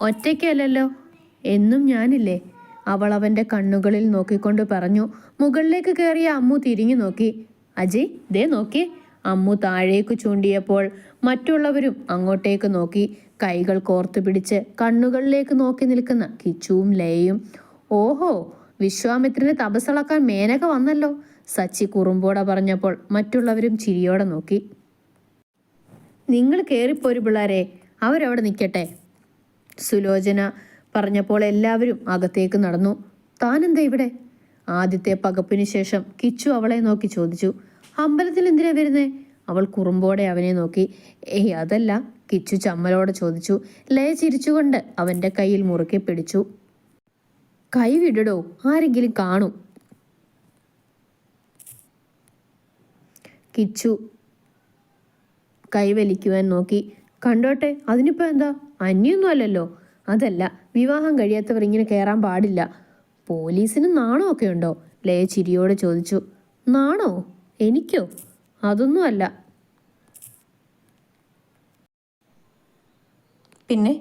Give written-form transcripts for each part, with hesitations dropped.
ഒറ്റയ്ക്കല്ലല്ലോ, എന്നും ഞാനില്ലേ? അവൾ അവൻ്റെ കണ്ണുകളിൽ നോക്കിക്കൊണ്ട് പറഞ്ഞു. മുകളിലേക്ക് കയറിയ അമ്മു തിരിഞ്ഞു നോക്കി. അജയ്, ദേ നോക്കി. അമ്മു താഴേക്ക് ചൂണ്ടിയപ്പോൾ മറ്റുള്ളവരും അങ്ങോട്ടേക്ക് നോക്കി. കൈകൾ കോർത്തു പിടിച്ച് കണ്ണുകളിലേക്ക് നോക്കി നിൽക്കുന്ന കിച്ചുവും ലയയും. ഓഹോ, വിശ്വാമിത്രനെ തപസ്സളക്കാൻ മേനക വന്നല്ലോ, സച്ചി കുറുമ്പോടെ പറഞ്ഞപ്പോൾ മറ്റുള്ളവരും ചിരിയോടെ നോക്കി. നിങ്ങൾ കയറിപ്പോരു പിള്ളേരെ, അവരവിടെ നിൽക്കട്ടെ, സുലോചന പറഞ്ഞപ്പോൾ എല്ലാവരും അകത്തേക്ക് നടന്നു. താനെന്താ ഇവിടെ? ആദ്യത്തെ പകപ്പിന് ശേഷം കിച്ചു അവളെ നോക്കി ചോദിച്ചു. അമ്പലത്തിൽ എന്തിനാ വരുന്നേ? അവൾ കുറുമ്പോടെ അവനെ നോക്കി. ഏയ് അതല്ല, കിച്ചു ചമ്മലോടെ ചോദിച്ചു. ലയ ചിരിച്ചുകൊണ്ട് അവൻ്റെ കയ്യിൽ മുറുക്കെ പിടിച്ചു. കൈ വിടടോ, ആരെങ്കിലും കാണും. കിച്ചു കൈവലിക്കുവാൻ നോക്കി. കണ്ടോട്ടെ, അതിനിപ്പോൾ എന്താ, അന്യൊന്നും അല്ലല്ലോ. അതല്ല, വിവാഹം കഴിയാത്തവർ ഇങ്ങനെ കയറാൻ പാടില്ല. പോലീസിന് നാണമൊക്കെ ഉണ്ടോ? ലയ ചിരിയോടെ ചോദിച്ചു. നാണോ? എനിക്കോ? അതൊന്നും അല്ല. പിന്നെ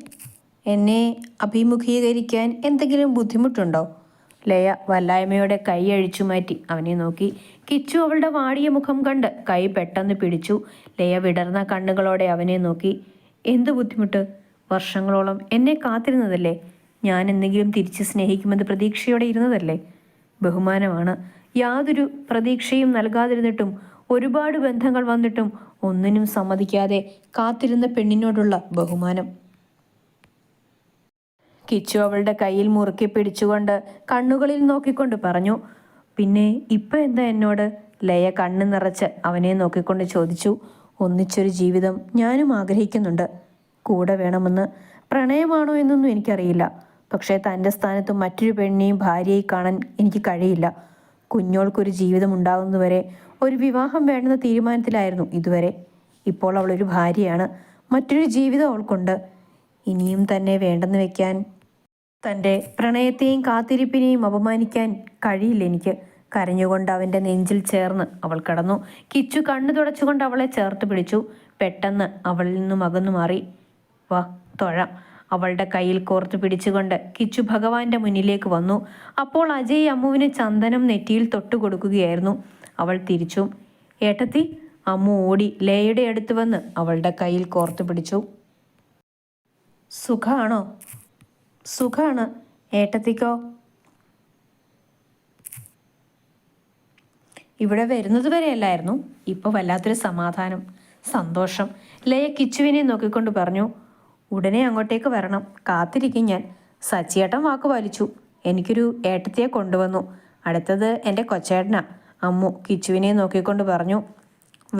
എന്നെ അഭിമുഖീകരിക്കാൻ എന്തെങ്കിലും ബുദ്ധിമുട്ടുണ്ടോ? ലയ വല്ലായ്മയോടെ കൈ അഴിച്ചു മാറ്റി അവനെ നോക്കി. കിച്ചു അവളുടെ വാടിയ മുഖം കണ്ട് കൈ പെട്ടെന്ന് പിടിച്ചു. ലയ വിടർന്ന കണ്ണുകളോടെ അവനെ നോക്കി. എന്ത് ബുദ്ധിമുട്ട്? വർഷങ്ങളോളം എന്നെ കാത്തിരുന്നതല്ലേ? ഞാൻ എന്തെങ്കിലും തിരിച്ച് സ്നേഹിക്കുമെന്ന് പ്രതീക്ഷയോടെ ഇരുന്നതല്ലേ? ബഹുമാനമാണ്. യാതൊരു പ്രതീക്ഷയും നൽകാതിരുന്നിട്ടും ഒരുപാട് ബന്ധങ്ങൾ വന്നിട്ടും ഒന്നിനും സമ്മതിക്കാതെ കാത്തിരുന്ന പെണ്ണിനോടുള്ള ബഹുമാനം. കിച്ചു അവളുടെ കയ്യിൽ മുറുക്കി പിടിച്ചുകൊണ്ട് കണ്ണുകളിൽ നോക്കിക്കൊണ്ട് പറഞ്ഞു. പിന്നെ ഇപ്പം എന്താ എന്നോട്? ലയ കണ്ണ് നിറച്ച് അവനെ നോക്കിക്കൊണ്ട് ചോദിച്ചു. ഒന്നിച്ചൊരു ജീവിതം ഞാനും ആഗ്രഹിക്കുന്നുണ്ട്, കൂടെ വേണമെന്ന്. പ്രണയമാണോ എന്നൊന്നും എനിക്കറിയില്ല, പക്ഷേ തൻ്റെ സ്ഥാനത്ത് മറ്റൊരു പെണ്ണിനെയും ഭാര്യയായി കാണാൻ എനിക്ക് കഴിയില്ല. കുഞ്ഞോൾക്കൊരു ജീവിതം ഉണ്ടാകുന്നതുവരെ ഒരു വിവാഹം വേണ്ടെന്ന തീരുമാനത്തിലായിരുന്നു ഇതുവരെ. ഇപ്പോൾ അവളൊരു ഭാര്യയാണ്, മറ്റൊരു ജീവിതം അവൾക്കുണ്ട്. ഇനിയും തന്നെ വേണ്ടെന്ന് വെക്കാൻ, തൻ്റെ പ്രണയത്തെയും കാത്തിരിപ്പിനെയും അപമാനിക്കാൻ കഴിയില്ല എനിക്ക്. കരഞ്ഞുകൊണ്ട് അവൻ്റെ നെഞ്ചിൽ ചേർന്ന് അവൾ കടന്നു. കിച്ചു കണ്ണു തുടച്ചുകൊണ്ട് അവളെ ചേർത്ത് പിടിച്ചു. പെട്ടെന്ന് അവളിൽ നിന്നും അകന്നു മാറി. വാ തൊഴാം. അവളുടെ കയ്യിൽ കോർത്തു പിടിച്ചുകൊണ്ട് കിച്ചു ഭഗവാന്റെ മുന്നിലേക്ക് വന്നു. അപ്പോൾ അജയ് അമ്മുവിന് ചന്ദനം നെറ്റിയിൽ തൊട്ടു കൊടുക്കുകയായിരുന്നു. അവൾ തിരിച്ചു. ഏട്ടത്തി. അമ്മു ഓടി ലയയുടെ അടുത്ത് വന്ന് അവളുടെ കയ്യിൽ കോർത്തു പിടിച്ചു. സുഖാണോ? സുഖാണ്. ഏട്ടത്തിക്കോ? ഇവിടെ വരുന്നത് വരെയല്ലായിരുന്നു, ഇപ്പോൾ വല്ലാത്തൊരു സമാധാനം, സന്തോഷം. ലയ കിച്ചുവിനെ നോക്കിക്കൊണ്ട് പറഞ്ഞു. ഉടനെ അങ്ങോട്ടേക്ക് വരണം, കാത്തിരിക്കും ഞാൻ. സച്ചിയേട്ടൻ വാക്ക് പാലിച്ചു, എനിക്കൊരു ഏട്ടത്തിയെ കൊണ്ടുവന്നു. അടുത്തത് എൻ്റെ കൊച്ചേട്ടനാ. അമ്മു കിച്ചുവിനെ നോക്കിക്കൊണ്ട് പറഞ്ഞു.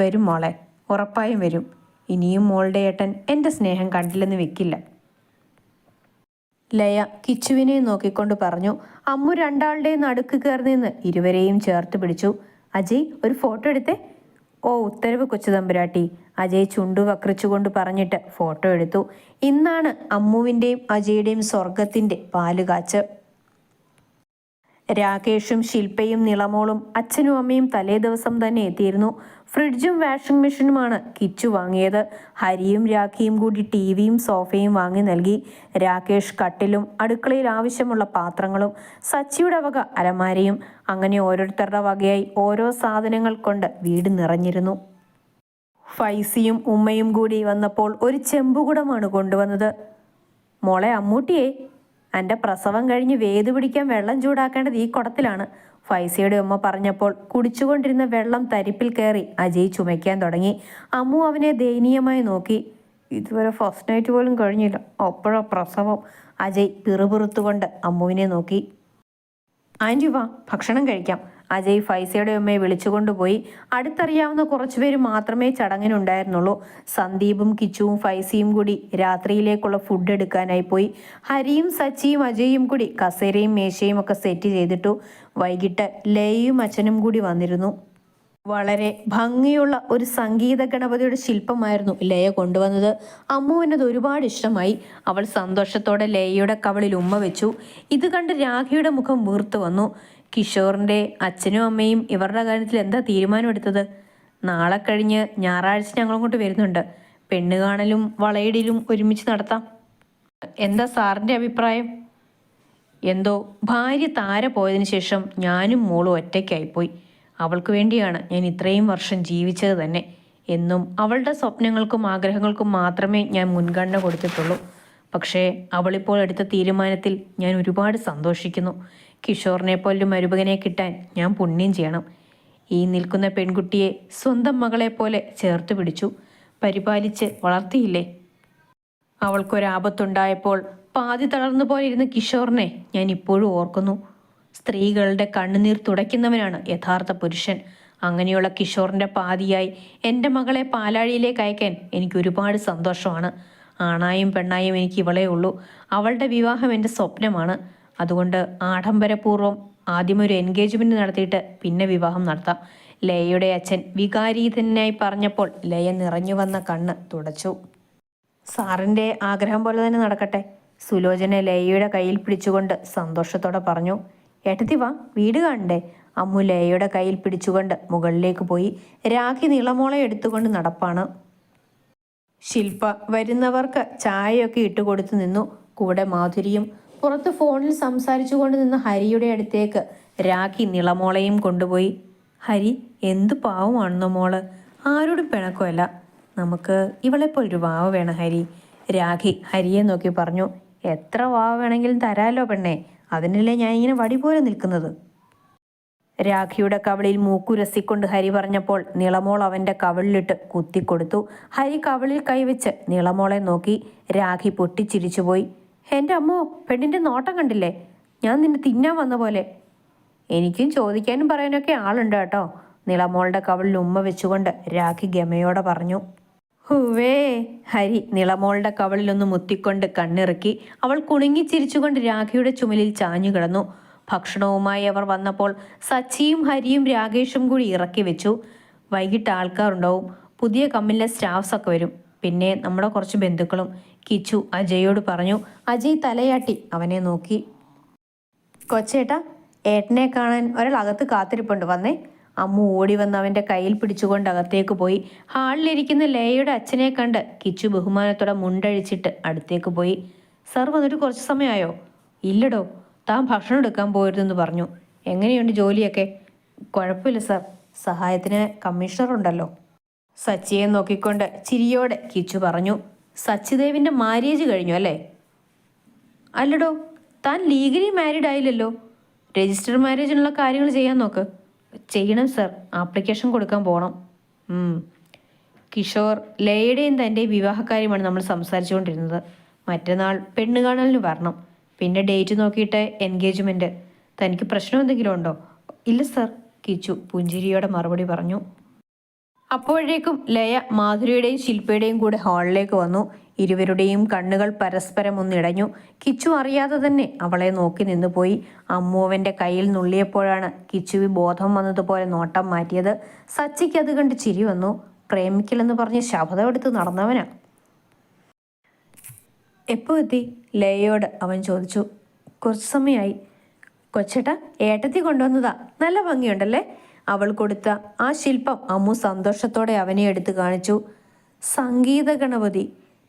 വരും മോളെ, ഉറപ്പായും വരും. ഇനിയും മോളുടെ ഏട്ടൻ എൻ്റെ സ്നേഹം കണ്ടില്ലെന്ന് വെക്കില്ല. ലയ കിച്ചുവിനെ നോക്കിക്കൊണ്ട് പറഞ്ഞു. അമ്മു രണ്ടാളുടെയും നടുക്ക് കയറി നിന്ന് ഇരുവരെയും ചേർത്ത് പിടിച്ചു. അജയ്, ഒരു ഫോട്ടോ എടുത്തേ. ഓ, ഉത്തരവ് കൊച്ചു തമ്പുരാട്ടി. അജയ് ചുണ്ടു വക്രിച്ചുകൊണ്ട് പറഞ്ഞിട്ട് ഫോട്ടോ എടുത്തു. ഇന്നാണ് അമ്മുവിൻ്റെയും അജയുടെയും സ്വർഗത്തിൻ്റെ പാലുകാച്ച്. രാകേഷും ശില്പയും നിളമോളും അച്ഛനും അമ്മയും തലേ ദിവസം തന്നെ എത്തിയിരുന്നു. ഫ്രിഡ്ജും വാഷിംഗ് മെഷീനുമാണ് കിച്ചു വാങ്ങിയത്. ഹരിയും രാഖിയും കൂടി ടിവിയും സോഫയും വാങ്ങി നൽകി. രാകേഷ് കട്ടിലും അടുക്കളയിൽ ആവശ്യമുള്ള പാത്രങ്ങളും സച്ചിയുടെ വക അലമാരയും. അങ്ങനെ ഓരോരുത്തരുടെ വകയായി ഓരോ സാധനങ്ങൾ കൊണ്ട് വീട് നിറഞ്ഞിരുന്നു. ഫൈസിയും ഉമ്മയും കൂടി വന്നപ്പോൾ ഒരു ചെമ്പുകുടമാണ് കൊണ്ടുവന്നത്. മോളെ അമ്മൂട്ടിയെ, എൻ്റെ പ്രസവം കഴിഞ്ഞ് വേദു പിടിക്കാൻ വെള്ളം ചൂടാക്കേണ്ടത് ഈ കുടത്തിലാണ്. ഫൈസിയുടെ ഉമ്മ പറഞ്ഞപ്പോൾ കുടിച്ചുകൊണ്ടിരുന്ന വെള്ളം തരിപ്പിൽ കയറി അജയ് ചുമയ്ക്കാൻ തുടങ്ങി. അമ്മു അവനെ ദയനീയമായി നോക്കി. ഇതുവരെ ഫസ്റ്റ് നൈറ്റ് പോലും കഴിഞ്ഞില്ല, അപ്പോഴാ പ്രസവം. അജയ് പിറുപിറുത്തുകൊണ്ട് അമ്മുവിനെ നോക്കി. ആൻറ്റി വാ, ഭക്ഷണം കഴിക്കാം. അജയ് ഫൈസയുടെ ഉമ്മയെ വിളിച്ചുകൊണ്ടുപോയി. അടുത്തറിയാവുന്ന കുറച്ചുപേര് മാത്രമേ ചടങ്ങിനുണ്ടായിരുന്നുള്ളൂ. സന്ദീപും കിച്ചുവും ഫൈസിയും കൂടി രാത്രിയിലേക്കുള്ള ഫുഡ് എടുക്കാനായി പോയി. ഹരിയും സച്ചിയും അജയും കൂടി കസേരയും മേശയും ഒക്കെ സെറ്റ് ചെയ്തിട്ടു. വൈകിട്ട് ലയയും അച്ഛനും കൂടി വന്നിരുന്നു. വളരെ ഭംഗിയുള്ള ഒരു സംഗീത ഗണപതിയുടെ ശില്പമായിരുന്നു ലയ കൊണ്ടുവന്നത്. അമ്മുവിനത് ഒരുപാട് ഇഷ്ടമായി. അവൾ സന്തോഷത്തോടെ ലയയുടെ കവളിൽ ഉമ്മ വെച്ചു. ഇത് കണ്ട് രാഖിയുടെ മുഖം വീർത്തു വന്നു. കിഷോറിൻ്റെ അച്ഛനും അമ്മയും ഇവരുടെ കാര്യത്തിൽ എന്താ തീരുമാനമെടുത്തത്? നാളെ കഴിഞ്ഞ് ഞായറാഴ്ച ഞങ്ങളങ്ങോട്ട് വരുന്നുണ്ട്. പെണ്ണ് കാണലും വളയിടലും ഒരുമിച്ച് നടത്താം. എന്താ സാറിൻ്റെ അഭിപ്രായം? എന്തോ ഭാര്യ താര പോയതിനു ശേഷം ഞാനും മോളും ഒറ്റയ്ക്കായിപ്പോയി. അവൾക്ക് വേണ്ടിയാണ് ഞാൻ ഇത്രയും വർഷം ജീവിച്ചത് തന്നെ. എന്നും അവളുടെ സ്വപ്നങ്ങൾക്കും ആഗ്രഹങ്ങൾക്കും മാത്രമേ ഞാൻ മുൻഗണന കൊടുത്തിട്ടുള്ളൂ. പക്ഷേ അവളിപ്പോൾ എടുത്ത തീരുമാനത്തിൽ ഞാൻ ഒരുപാട് സന്തോഷിക്കുന്നു. കിഷോറിനെ പോലൊരു മരുമകനെ കിട്ടാൻ ഞാൻ പുണ്യം ചെയ്യണം. ഈ നിൽക്കുന്ന പെൺകുട്ടിയെ സ്വന്തം മകളെ പോലെ ചേർത്ത് പിടിച്ചു പരിപാലിച്ച് വളർത്തിയില്ലേ? അവൾക്കൊരാപത്തുണ്ടായപ്പോൾ പാതി തളർന്നു പോലിരുന്ന കിഷോറിനെ ഞാൻ ഇപ്പോഴും ഓർക്കുന്നു. സ്ത്രീകളുടെ കണ്ണുനീർ തുടയ്ക്കുന്നവനാണ് യഥാർത്ഥ പുരുഷൻ. അങ്ങനെയുള്ള കിഷോറിൻ്റെ പാതിയായി എൻ്റെ മകളെ പാലാഴിയിലേക്ക് അയക്കാൻ എനിക്ക് ഒരുപാട് സന്തോഷമാണ്. ആണായും പെണ്ണായും എനിക്ക് ഇവളേ ഉള്ളൂ. അവളുടെ വിവാഹം എൻ്റെ സ്വപ്നമാണ്. അതുകൊണ്ട് ആഡംബരപൂർവ്വം ആദ്യമൊരു എൻഗേജ്മെൻറ്റ് നടത്തിയിട്ട് പിന്നെ വിവാഹം നടത്താം. ലയയുടെ അച്ഛൻ വികാരീതനായി പറഞ്ഞപ്പോൾ ലയ നിറഞ്ഞു വന്ന കണ്ണ് തുടച്ചു. സാറിൻ്റെ ആഗ്രഹം പോലെ തന്നെ നടക്കട്ടെ. സുലോചന ലയയുടെ കയ്യിൽ പിടിച്ചുകൊണ്ട് സന്തോഷത്തോടെ പറഞ്ഞു. ഏട്ടത്തി വാ, വീട് കാണണ്ടേ? അമ്മു ലയയുടെ കയ്യിൽ പിടിച്ചുകൊണ്ട് മുകളിലേക്ക് പോയി. രാഖി നിളമോളെ എടുത്തുകൊണ്ട് നടപ്പാണ്. ശില്പ വരുന്നവർക്ക് ചായയൊക്കെ ഇട്ടുകൊടുത്തു നിന്നു. കൂടെ മാധുരിയും. പുറത്ത് ഫോണിൽ സംസാരിച്ചു കൊണ്ട് നിന്ന ഹരിയുടെ അടുത്തേക്ക് രാഖി നിളമോളെയും കൊണ്ടുപോയി. ഹരി എന്തു പാവമാണെന്നോ മോള്, ആരോടും പിണക്കമല്ല. നമുക്ക് ഇവളെപ്പോലൊരു വാവ വേണം ഹരി. രാഖി ഹരിയെ നോക്കി പറഞ്ഞു. എത്ര വാവ വേണമെങ്കിലും തരാലോ പെണ്ണേ, അതിനല്ലേ ഞാൻ ഇങ്ങനെ വടി പോലെ നിൽക്കുന്നത്. രാഖിയുടെ കവിളിൽ മൂക്കുരസിക്കൊണ്ട് ഹരി പറഞ്ഞപ്പോൾ നിളമോൾ അവൻ്റെ കവിളിലിട്ട് കുത്തിക്കൊടുത്തു. ഹരി കവിളിൽ കൈവച്ച് നിളമോളെ നോക്കി. രാഖി പൊട്ടിച്ചിരിച്ചുപോയി. എൻ്റെ അമ്മോ, പെണ്ണിൻ്റെ നോട്ടം കണ്ടില്ലേ? ഞാൻ നിന്നെ തിന്നാൻ വന്ന പോലെ. എനിക്കും ചോദിക്കാനും പറയാനൊക്കെ ആളുണ്ട് കേട്ടോ. നിളമോളുടെ കവിളിൽ ഉമ്മ വെച്ചുകൊണ്ട് രാഖി ഗമയോടെ പറഞ്ഞു. ഹുവേ. ഹരി നിളമോളുടെ കവിളിലൊന്ന് മുത്തിക്കൊണ്ട് കണ്ണിറുക്കി. അവൾ കുണുങ്ങിച്ചിരിച്ചുകൊണ്ട് രാഖിയുടെ ചുമലിൽ ചാഞ്ഞു കിടന്നു. ഭക്ഷണവുമായി അവർ വന്നപ്പോൾ സച്ചിയും ഹരിയും രാകേഷും കൂടി ഇറക്കി വെച്ചു. വൈകിട്ട് ആൾക്കാരുണ്ടാവും. പുതിയ കമ്പനിയിലെ സ്റ്റാഫ്സൊക്കെ വരും. പിന്നെ നമ്മുടെ കുറച്ച് ബന്ധുക്കളും. കിച്ചു അജയോട് പറഞ്ഞു. അജയ് തലയാട്ടി അവനെ നോക്കി. കൊച്ചേട്ടാ, ഏട്ടനെ കാണാൻ ഒരാൾ അകത്ത് കാത്തിരിപ്പുണ്ട്, വന്നേ. അമ്മു ഓടി വന്ന് അവൻ്റെ കയ്യിൽ പിടിച്ചുകൊണ്ട് അകത്തേക്ക് പോയി. ഹാളിലിരിക്കുന്ന ലയയുടെ അച്ഛനെ കണ്ട് കിച്ചു ബഹുമാനത്തോടെ മുണ്ടഴിച്ചിട്ട് അടുത്തേക്ക് പോയി. സർ വന്നിട്ട് കുറച്ച് സമയമായോ? ഇല്ലടോ, താൻ ഭക്ഷണം എടുക്കാൻ പോയിരുന്നെന്ന് പറഞ്ഞു. എങ്ങനെയുണ്ട് ജോലിയൊക്കെ? കുഴപ്പമില്ല സർ, സഹായത്തിന് കമ്മീഷണർ ഉണ്ടല്ലോ. സച്ചിയെ നോക്കിക്കൊണ്ട് ചിരിയോടെ കിച്ചു പറഞ്ഞു. സച്ചിദേവിൻ്റെ മാര്യേജ് കഴിഞ്ഞു അല്ലേ? അല്ലടോ, താൻ ലീഗലി മാരീഡ് ആയില്ലല്ലോ. രജിസ്റ്റർ മാരേജിനുള്ള കാര്യങ്ങൾ ചെയ്യാൻ നോക്ക്. ചെയ്യണം സർ, ആപ്ലിക്കേഷൻ കൊടുക്കാൻ പോകണം. കിഷോർ, ലയയുടെയും തൻ്റെ വിവാഹകാര്യമാണ് നമ്മൾ സംസാരിച്ചുകൊണ്ടിരുന്നത്. മറ്റന്നാൾ പെണ്ണ് കാണലിന് വരണം. പിന്നെ ഡേറ്റ് നോക്കിയിട്ട് എൻഗേജ്മെൻറ്റ്. തനിക്ക് പ്രശ്നം എന്തെങ്കിലും ഉണ്ടോ? ഇല്ല സർ, കിച്ചു പുഞ്ചിരിയോടെ മറുപടി പറഞ്ഞു. അപ്പോഴേക്കും ലയ മാധുരിയുടെയും ശില്പയുടെയും കൂടെ ഹാളിലേക്ക് വന്നു. ഇരുവരുടെയും കണ്ണുകൾ പരസ്പരം ഒന്നിടഞ്ഞു. കിച്ചു അറിയാതെ തന്നെ അവളെ നോക്കി നിന്നുപോയി. അമ്മുവൻ്റെ കയ്യിൽ നുള്ളിയപ്പോഴാണ് കിച്ചുവി ബോധം വന്നതുപോലെ നോട്ടം മാറ്റിയത്. സച്ചിക്ക് അത് കണ്ട് ചിരി വന്നു. പ്രേമിക്കലെന്ന് പറഞ്ഞ് ശബ്ദം എടുത്ത് നടന്നവനാ. എപ്പോൾ എത്തി? ലയയോട് അവൻ ചോദിച്ചു. കുറച്ച് സമയമായി. കൊച്ചേട്ടാ, ഏട്ടത്തി കൊണ്ടുവന്നതാ, നല്ല ഭംഗിയുണ്ടല്ലേ? അവൾ കൊടുത്ത ആ ശില്പം അമ്മു സന്തോഷത്തോടെ അവനെ എടുത്ത് കാണിച്ചു. സംഗീത ഗണപതി,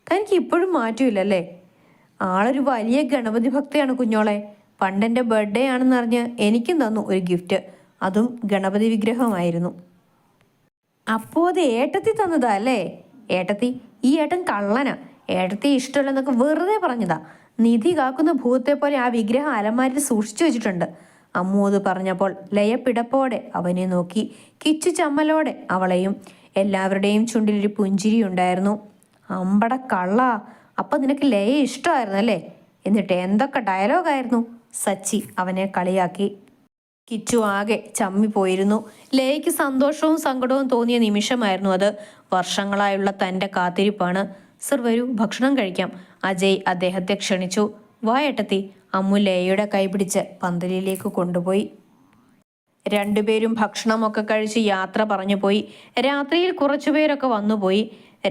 തനിക്ക് ഇപ്പോഴും മാറ്റമില്ലല്ലേ? ആളൊരു വലിയ ഗണപതി ഭക്തയാണ് കുഞ്ഞോളെ. പണ്ടെൻ്റെ ബർത്ത്ഡേ ആണെന്നറിഞ്ഞ് എനിക്കും തന്നു ഒരു ഗിഫ്റ്റ്. അതും ഗണപതി വിഗ്രഹമായിരുന്നു. അപ്പോൾ അത് ഏട്ടത്തി തന്നതാ അല്ലേ? ഏട്ടത്തി, ഈ ഏട്ടൻ കള്ളനാ. ഏട്ടത്തി ഇഷ്ടമല്ലെന്നൊക്കെ വെറുതെ പറഞ്ഞതാ. നിധി കാക്കുന്ന ഭൂതത്തെ പോലെ ആ വിഗ്രഹം അലമാരിൽ സൂക്ഷിച്ചു വെച്ചിട്ടുണ്ട്. അമ്മു അത് പറഞ്ഞപ്പോൾ ലയ പിടപ്പോടെ അവനെ നോക്കി. കിച്ചു ചമ്മലോടെ അവളെയും. എല്ലാവരുടെയും ചുണ്ടിലൊരു പുഞ്ചിരി ഉണ്ടായിരുന്നു. അമ്പട കള്ള, അപ്പം നിനക്ക് ലയ ഇഷ്ടമായിരുന്നല്ലേ? എന്നിട്ട് എന്തൊക്കെ ഡയലോഗായിരുന്നു? സച്ചി അവനെ കളിയാക്കി. കിച്ചു ആകെ ചമ്മിപ്പോയിരുന്നു. ലയയ്ക്ക് സന്തോഷവും സങ്കടവും തോന്നിയ നിമിഷമായിരുന്നു അത്. വർഷങ്ങളായുള്ള തൻ്റെ കാത്തിരിപ്പാണ്. സർ വരൂ, ഭക്ഷണം കഴിക്കാം. അജയ് അദ്ദേഹത്തെ ക്ഷണിച്ചു. വാ ഏട്ടത്തി. അമ്മു ലയയുടെ കൈപിടിച്ച് പന്തലിലേക്ക് കൊണ്ടുപോയി. രണ്ടുപേരും ഭക്ഷണമൊക്കെ കഴിച്ച് യാത്ര പറഞ്ഞു പോയി. രാത്രിയിൽ കുറച്ചുപേരൊക്കെ വന്നുപോയി.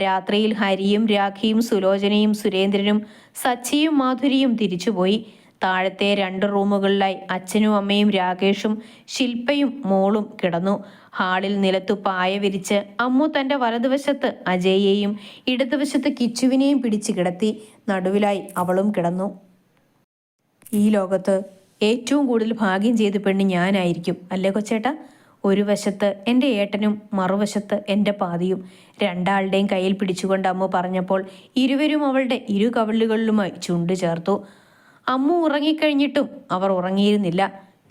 രാത്രിയിൽ ഹരിയും രാഖിയും സുലോചനയും സുരേന്ദ്രനും സച്ചിയും മാധുരിയും തിരിച്ചുപോയി. താഴത്തെ 2 റൂമുകളിലായി അച്ഛനും അമ്മയും രാകേഷും ശില്പയും മോളും കിടന്നു. ഹാളിൽ നിലത്തു പായ വിരിച്ച് അമ്മു തൻ്റെ വലതുവശത്ത് അജയെയും ഇടതുവശത്ത് കിച്ചുവിനെയും പിടിച്ചു കിടത്തി. നടുവിലായി അവളും കിടന്നു. ഈ ലോകത്ത് ഏറ്റവും കൂടുതൽ ഭാഗ്യം ചെയ്ത പെണ്ണ് ഞാനായിരിക്കും അല്ലേ കൊച്ചേട്ടാ? ഒരു വശത്ത് എൻ്റെ ഏട്ടനും മറുവശത്ത് എൻ്റെ പാതിയും. രണ്ടാളുടെയും കയ്യിൽ പിടിച്ചുകൊണ്ട് അമ്മു പറഞ്ഞപ്പോൾ ഇരുവരും അവളുടെ ഇരു കവിളുകളിലുമായി ചുണ്ടു ചേർത്തു. അമ്മു ഉറങ്ങിക്കഴിഞ്ഞിട്ടും അവർ ഉറങ്ങിയിരുന്നില്ല.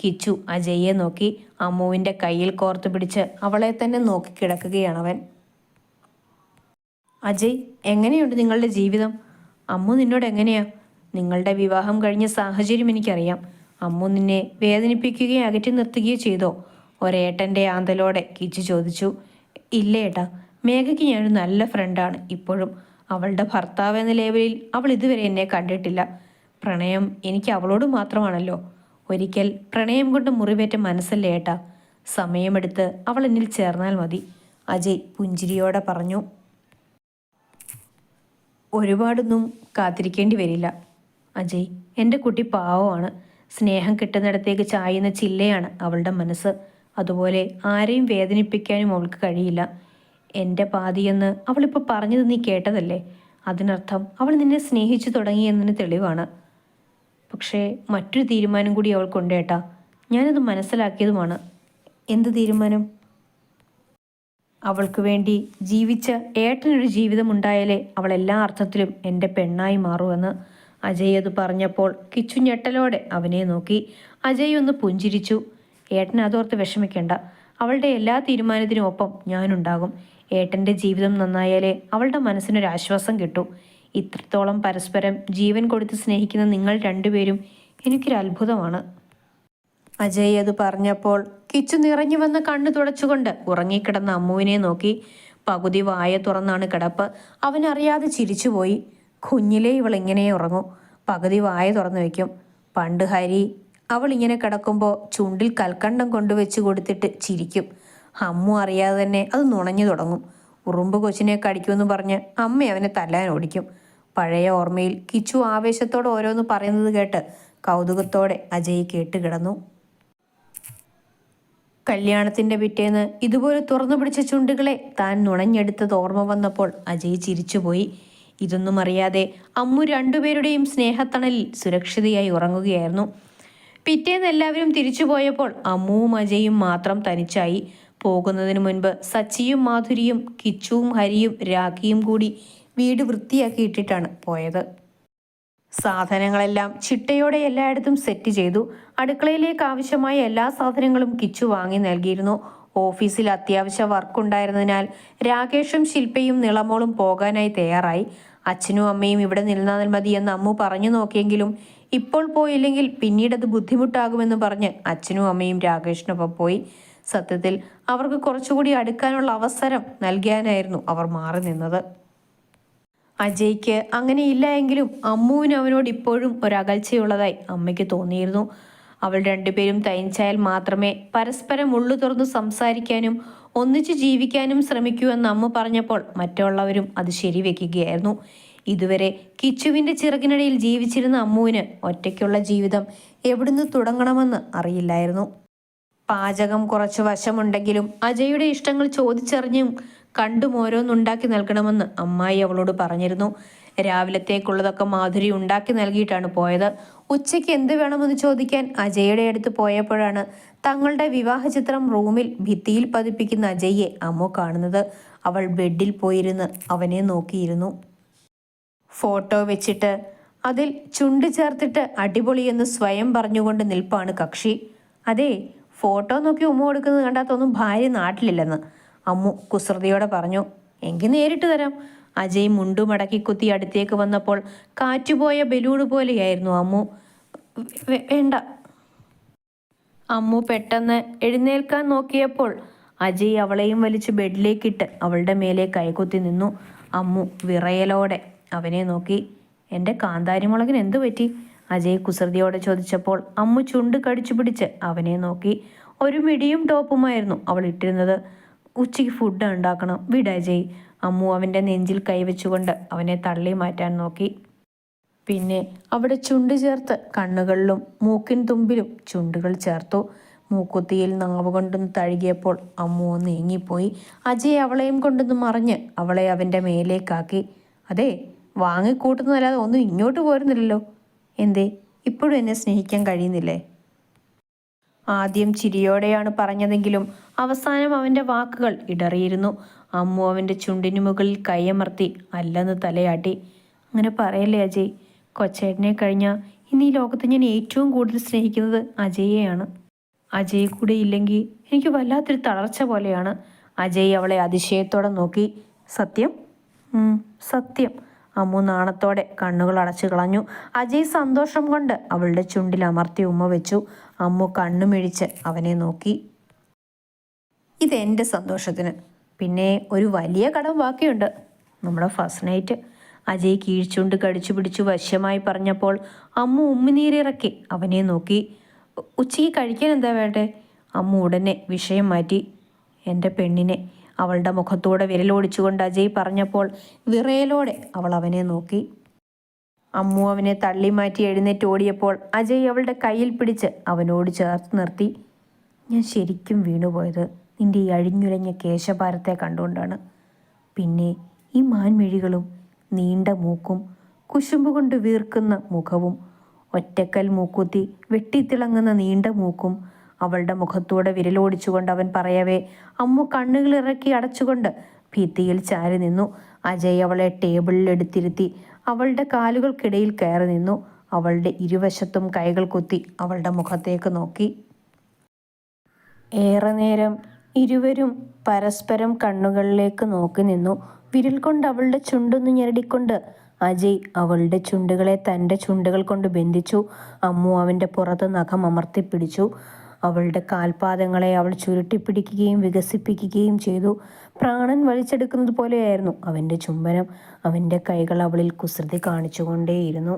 കിച്ചു അജയെ നോക്കി. അമ്മുവിൻ്റെ കയ്യിൽ കോർത്തു പിടിച്ച് അവളെ തന്നെ നോക്കി കിടക്കുകയാണവൻ. അജയ്, എങ്ങനെയുണ്ട് നിങ്ങളുടെ ജീവിതം? അമ്മു നിന്നോട് എങ്ങനെയാ? നിങ്ങളുടെ വിവാഹം കഴിഞ്ഞ സാഹചര്യം എനിക്കറിയാം. അമ്മു നിന്നെ വേദനിപ്പിക്കുകയോ അകറ്റി നിർത്തുകയോ ചെയ്തോ? ഒരേട്ടൻ്റെ ആന്തലോടെ കിച്ചു ചോദിച്ചു. ഇല്ല ഏട്ടാ, മേഘയ്ക്ക് ഞാനൊരു നല്ല ഫ്രണ്ടാണ് ഇപ്പോഴും. അവളുടെ ഭർത്താവ് എന്ന ലേവലിൽ അവൾ ഇതുവരെ എന്നെ കണ്ടിട്ടില്ല. പ്രണയം എനിക്ക് അവളോട് മാത്രമാണല്ലോ. ഒരിക്കൽ പ്രണയം കൊണ്ട് മുറിവേറ്റ മനസ്സല്ലേ ഏട്ടാ. സമയമെടുത്ത് അവൾ എന്നിൽ ചേർന്നാൽ മതി, അജയ് പുഞ്ചിരിയോടെ പറഞ്ഞു. ഒരുപാടൊന്നും കാത്തിരിക്കേണ്ടി വരില്ല അജയ്. എൻ്റെ കുട്ടി പാവമാണ്. സ്നേഹം കിട്ടുന്നിടത്തേക്ക് ചായുന്ന ചില്ലയാണ് അവളുടെ മനസ്സ്. അതുപോലെ ആരെയും വേദനിപ്പിക്കാനും അവൾക്ക് കഴിയില്ല. എൻ്റെ പാതിയെന്ന് അവളിപ്പോൾ പറഞ്ഞത് നീ കേട്ടതല്ലേ? അതിനർത്ഥം അവൾ നിന്നെ സ്നേഹിച്ചു തുടങ്ങി എന്നതിന് തെളിവാണ്. പക്ഷേ മറ്റൊരു തീരുമാനം കൂടി അവൾക്കുണ്ട് ഏട്ടാ. ഞാനത് മനസ്സിലാക്കിയതുമാണ്. എന്ത് തീരുമാനം? അവൾക്ക് വേണ്ടി ജീവിച്ച ഏട്ടനൊരു ജീവിതം ഉണ്ടായാലേ അവൾ എല്ലാ അർത്ഥത്തിലും എൻ്റെ പെണ്ണായി മാറുമെന്ന്. അജയ് അത് പറഞ്ഞപ്പോൾ കിച്ചു ഞെട്ടലോടെ അവനെ നോക്കി. അജയ് ഒന്ന് പുഞ്ചിരിച്ചു. ഏട്ടൻ അതോർത്ത് വിഷമിക്കേണ്ട. അവളുടെ എല്ലാ തീരുമാനത്തിനും ഒപ്പം ഞാനുണ്ടാകും. ഏട്ടൻ്റെ ജീവിതം നന്നായാലേ അവളുടെ മനസ്സിനൊരാശ്വാസം കിട്ടൂ. ഇത്രത്തോളം പരസ്പരം ജീവൻ കൊടുത്ത് സ്നേഹിക്കുന്ന നിങ്ങൾ രണ്ടുപേരും എനിക്കൊരു അത്ഭുതമാണ്. അജയ് അത് പറഞ്ഞപ്പോൾ കിച്ചു നിറഞ്ഞു വന്ന കണ്ണു തുടച്ചുകൊണ്ട് ഉറങ്ങിക്കിടന്ന അമ്മുവിനെ നോക്കി. പകുതി വായ തുറന്നാണ് കിടപ്പ്. അവനറിയാതെ ചിരിച്ചുപോയി. കുഞ്ഞിലേ ഇവൾ ഇങ്ങനെ ഉറങ്ങും. പകുതി വായ തുറന്നു വയ്ക്കും. പണ്ട് ഹരി അവൾ ഇങ്ങനെ കിടക്കുമ്പോൾ ചുണ്ടിൽ കൽക്കണ്ടം കൊണ്ടുവച്ച് കൊടുത്തിട്ട് ചിരിക്കും. അമ്മു അറിയാതെ തന്നെ അത് നുണഞ്ഞു തുടങ്ങും. ഉറുമ്പ് കൊച്ചിനെ കടിക്കുമെന്ന് പറഞ്ഞ് അമ്മ അവനെ തല്ലാൻ ഓടിക്കും. പഴയ ഓർമ്മയിൽ കിച്ചു ആവേശത്തോടെ ഓരോന്ന് പറയുന്നത് കേട്ട് കൗതുകത്തോടെ അജയ് കേട്ടുകിടന്നു. കല്യാണത്തിൻ്റെ പിറ്റേന്ന് ഇതുപോലെ തുറന്നു പിടിച്ച ചുണ്ടുകളെ താൻ നുണഞ്ഞെടുത്തത് ഓർമ്മ വന്നപ്പോൾ അജയ് ചിരിച്ചുപോയി. ഇതൊന്നും അറിയാതെ അമ്മു രണ്ടുപേരുടെയും സ്നേഹത്തണലിൽ സുരക്ഷിതയായി ഉറങ്ങുകയായിരുന്നു. പിറ്റേന്ന് എല്ലാവരും തിരിച്ചു പോയപ്പോൾ അമ്മുവും അജയും മാത്രം തനിച്ചായി. പോകുന്നതിന് മുൻപ് സച്ചിയും മാധുരിയും കിച്ചുവും ഹരിയും രാഖിയും കൂടി വീട് വൃത്തിയാക്കിയിട്ടിട്ടാണ് പോയത്. സാധനങ്ങളെല്ലാം ചിട്ടയോടെ എല്ലായിടത്തും സെറ്റ് ചെയ്തു. അടുക്കളയിലേക്ക് ആവശ്യമായ എല്ലാ സാധനങ്ങളും കിച്ചു വാങ്ങി നൽകിയിരുന്നു. ഓഫീസിൽ അത്യാവശ്യ വർക്കുണ്ടായിരുന്നതിനാൽ രാകേഷും ശില്പയും നിളമോളും പോകാനായി തയ്യാറായി. അച്ഛനും അമ്മയും ഇവിടെ നിന്നാൽ മതിയെന്ന് അമ്മു പറഞ്ഞു നോക്കിയെങ്കിലും ഇപ്പോൾ പോയില്ലെങ്കിൽ പിന്നീടത് ബുദ്ധിമുട്ടാകുമെന്ന് പറഞ്ഞ് അച്ഛനും അമ്മയും രാകേഷിനൊപ്പം പോയി. സത്യത്തിൽ അവർക്ക് കുറച്ചുകൂടി അടുക്കാനുള്ള അവസരം നൽകാനായിരുന്നു അവർ മാറി നിന്നത്. അജയ്ക്ക് അങ്ങനെയില്ല എങ്കിലും അമ്മുവിന് അവനോട് ഇപ്പോഴും ഒരകൽച്ചയുള്ളതായി അമ്മയ്ക്ക് തോന്നിയിരുന്നു. അവൾ രണ്ടുപേരും തനിച്ചായാൽ മാത്രമേ പരസ്പരം ഉള്ളു തുറന്ന് സംസാരിക്കാനും ഒന്നിച്ചു ജീവിക്കാനും ശ്രമിക്കൂ എന്ന് അമ്മ പറഞ്ഞപ്പോൾ മറ്റുള്ളവരും അത് ശരിവെക്കുകയായിരുന്നു. ഇതുവരെ കിച്ചുവിൻ്റെ ചിറകിനിടയിൽ ജീവിച്ചിരുന്ന അമ്മുവിന് ഒറ്റയ്ക്കുള്ള ജീവിതം എവിടുന്ന് തുടങ്ങണമെന്ന് അറിയില്ലായിരുന്നു. പാചകം കുറച്ച് വശമുണ്ടെങ്കിലും അജയുടെ ഇഷ്ടങ്ങൾ ചോദിച്ചറിഞ്ഞും കണ്ടും ഓരോന്നുണ്ടാക്കി നൽകണമെന്ന് അമ്മായി അവളോട് പറഞ്ഞിരുന്നു. രാവിലത്തേക്കുള്ളതൊക്കെ മാധുരി ഉണ്ടാക്കി നൽകിയിട്ടാണ് പോയത്. ഉച്ചയ്ക്ക് എന്ത് വേണമെന്ന് ചോദിക്കാൻ അജയുടെ അടുത്ത് പോയപ്പോഴാണ് തങ്ങളുടെ വിവാഹ ചിത്രം റൂമിൽ ഭിത്തിയിൽ പതിപ്പിക്കുന്ന അജയെ അമ്മു കാണുന്നത്. അവൾ ബെഡിൽ പോയിരുന്ന് അവനെ നോക്കിയിരുന്നു. ഫോട്ടോ വെച്ചിട്ട് അതിൽ ചുണ്ട് ചേർത്തിട്ട് അടിപൊളിയെന്ന് സ്വയം പറഞ്ഞുകൊണ്ട് നിൽപ്പാണ് കക്ഷി. അതെ, ഫോട്ടോ നോക്കി ഉമ്മ കൊടുക്കുന്നത് കണ്ടാത്തൊന്നും ഭാര്യ നാട്ടിലില്ലെന്ന് അമ്മു കുസൃതിയോടെ പറഞ്ഞു. എങ്കിൽ നേരിട്ട് തരാം. അജയ് മുണ്ടു മടക്കി കുത്തി അടുത്തേക്ക് വന്നപ്പോൾ കാറ്റുപോയ ബലൂണ് പോലെയായിരുന്നു അമ്മു. വേണ്ട. അമ്മു പെട്ടെന്ന് എഴുന്നേൽക്കാൻ നോക്കിയപ്പോൾ അജയ് അവളെയും വലിച്ച് ബെഡിലേക്കിട്ട് അവളുടെ മേലെ കൈകുത്തി നിന്നു. അമ്മു വിറയലോടെ അവനെ നോക്കി. എൻ്റെ കാന്താരിമുളകിന് എന്തു പറ്റി? അജയ് കുസൃതിയോടെ ചോദിച്ചപ്പോൾ അമ്മു ചുണ്ട് കടിച്ചു പിടിച്ച് അവനെ നോക്കി. ഒരു മിടിയും ടോപ്പുമായിരുന്നു അവൾ ഇട്ടിരുന്നത്. ഉച്ചയ്ക്ക് ഫുഡ് ഉണ്ടാക്കണം, വിട് അജയ്. അമ്മു അവൻ്റെ നെഞ്ചിൽ കൈവച്ചുകൊണ്ട് അവനെ തള്ളി മാറ്റാൻ നോക്കി. പിന്നെ അവിടെ ചുണ്ട് ചേർത്ത് കണ്ണുകളിലും മൂക്കിൻ തുമ്പിലും ചുണ്ടുകൾ ചേർത്തു. മൂക്കുത്തിയിൽ നാവ് കൊണ്ടൊന്ന് തഴുകിയപ്പോൾ അമ്മു ഒന്ന് നീങ്ങിപ്പോയി. അജയ് അവളെയും കൊണ്ടൊന്ന് മറിഞ്ഞ് അവളെ അവൻ്റെ മേലേക്കാക്കി. അതെ, വാങ്ങിക്കൂട്ടുന്നതല്ലാതെ ഒന്നും ഇങ്ങോട്ട് പോരുന്നില്ലല്ലോ. എന്തേ, ഇപ്പോഴും എന്നെ സ്നേഹിക്കാൻ കഴിയുന്നില്ലേ? ആദ്യം ചിരിയോടെയാണ് പറഞ്ഞതെങ്കിലും അവസാനം അവൻ്റെ വാക്കുകൾ ഇടറിയിരുന്നു. അമ്മു അവൻ്റെ ചുണ്ടിനു മുകളിൽ കൈയമർത്തി അല്ലെന്ന് തലയാട്ടി. അങ്ങനെ പറയല്ലേ അജയ്. കൊച്ചേട്ടനെ കഴിഞ്ഞാൽ ഇന്ന് ഈ ലോകത്ത് ഞാൻ ഏറ്റവും കൂടുതൽ സ്നേഹിക്കുന്നത് അജയെയാണ്. അജയ് കൂടെ ഇല്ലെങ്കിൽ എനിക്ക് വല്ലാത്തൊരു തളർച്ച പോലെയാണ്. അജയ് അവളെ അതിശയത്തോടെ നോക്കി. സത്യം? സത്യം. അമ്മു നാണത്തോടെ കണ്ണുകൾ അടച്ചു കളഞ്ഞു. അജയ് സന്തോഷം കൊണ്ട് അവളുടെ ചുണ്ടിൽ അമർത്തി ഉമ്മ വെച്ചു. അമ്മു കണ്ണുമിഴിച്ച് അവനെ നോക്കി. ഇതെൻ്റെ സന്തോഷത്തിന്. പിന്നെ ഒരു വലിയ കടം ബാക്കിയുണ്ട്, നമ്മുടെ ഫസ്റ്റ് നൈറ്റ്. അജയ് കീഴ്ച്ചുണ്ട് കടിച്ചു പിടിച്ചു വശ്യമായി പറഞ്ഞപ്പോൾ അമ്മു ഉമ്മിനീരിറക്കി അവനെ നോക്കി. ഉച്ചയ്ക്ക് കഴിക്കാൻ എന്താ വേണ്ടേ? അമ്മു ഉടനെ വിഷയം മാറ്റി. എൻ്റെ പെണ്ണിനെ. അവളുടെ മുഖത്തൂടെ വിരലോടിച്ചുകൊണ്ട് അജയ് പറഞ്ഞപ്പോൾ വിറയലോടെ അവൾ അവനെ നോക്കി. അമ്മു അവനെ തള്ളി മാറ്റി എഴുന്നേറ്റ് ഓടിയപ്പോൾ അജയ് അവളുടെ കയ്യിൽ പിടിച്ച് അവനോട് ചേർത്ത് നിർത്തി. ഞാൻ ശരിക്കും വീണുപോയത് നിന്റെ ഈ അഴിഞ്ഞുലഞ്ഞ കേശഭാരത്തെ കണ്ടുകൊണ്ടാണ്. പിന്നെ ഈ മാൻമിഴികളും നീണ്ട മൂക്കും കുശുമ്പ് കൊണ്ട് വീർക്കുന്ന മുഖവും ഒറ്റക്കൽ മൂക്കുത്തി വെട്ടിത്തിളങ്ങുന്ന നീണ്ട മൂക്കും. അവളുടെ മുഖത്തൂടെ വിരലോടിച്ചുകൊണ്ട് അവൻ പറയവേ അമ്മു കണ്ണുകൾ ഇറക്കി അടച്ചുകൊണ്ട് ഭിത്തിയിൽ ചാരി നിന്നു. അജയ് അവളെ ടേബിളിൽ എടുത്തിരുത്തി അവളുടെ കാലുകൾക്കിടയിൽ കയറി നിന്നു. അവളുടെ ഇരുവശത്തും കൈകൾ കുത്തി അവളുടെ മുഖത്തേക്ക് നോക്കി. ഏറെ നേരം ഇരുവരും പരസ്പരം കണ്ണുകളിലേക്ക് നോക്കി നിന്നു. വിരൽ കൊണ്ട് അവളുടെ ചുണ്ടൊന്ന് ഞെരടിക്കൊണ്ട് അജയ് അവളുടെ ചുണ്ടുകളെ തൻ്റെ ചുണ്ടുകൾ കൊണ്ട് ബന്ധിച്ചു. അമ്മു അവൻ്റെ പുറത്ത് നഖം അമർത്തിപ്പിടിച്ചു. അവളുടെ കാൽപാദങ്ങളെ അവൾ ചുരുട്ടിപ്പിടിക്കുകയും വികസിപ്പിക്കുകയും ചെയ്തു. പ്രാണൻ വലിച്ചെടുക്കുന്നത് പോലെയായിരുന്നു അവൻ്റെ ചുംബനം. അവൻ്റെ കൈകൾ അവളിൽ കുസൃതി കാണിച്ചുകൊണ്ടേയിരുന്നു.